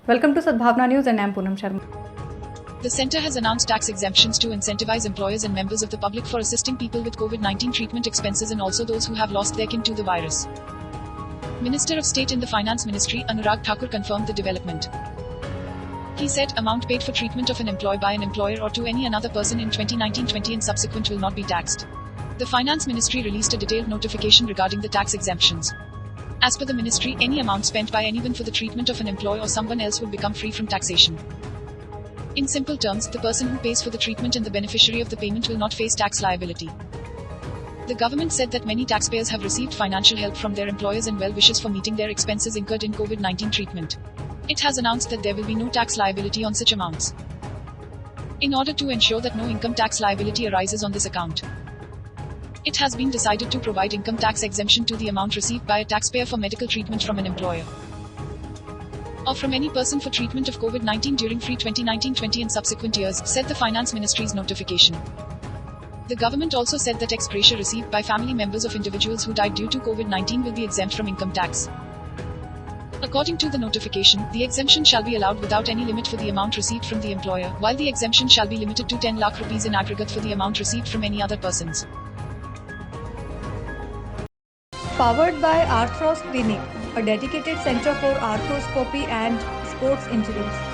Welcome to Sadbhavna News and I am Poonam Sharma. The centre has announced tax exemptions to incentivize employers and members of the public for assisting people with COVID-19 treatment expenses and also those who have lost their kin to the virus. Minister of State in the Finance Ministry, Anurag Thakur, confirmed the development. He said, amount paid for treatment of an employee by an employer or to any another person in 2019-20 and subsequent will not be taxed. The Finance Ministry released a detailed notification regarding the tax exemptions. As per the ministry, any amount spent by anyone for the treatment of an employee or someone else would become free from taxation. In simple terms, the person who pays for the treatment and the beneficiary of the payment will not face tax liability. The government said that many taxpayers have received financial help from their employers and well wishes for meeting their expenses incurred in COVID-19 treatment. It has announced that there will be no tax liability on such amounts. In order to ensure that no income tax liability arises on this account, it has been decided to provide income tax exemption to the amount received by a taxpayer for medical treatment from an employer or from any person for treatment of COVID-19 during free 2019-20 and subsequent years, said the Finance Ministry's notification. The government also said that ex gratia received by family members of individuals who died due to COVID-19 will be exempt from income tax. According to the notification, the exemption shall be allowed without any limit for the amount received from the employer, while the exemption shall be limited to 10 lakh rupees in aggregate for the amount received from any other persons. Powered by Arthros Clinic, a dedicated center for arthroscopy and sports injuries.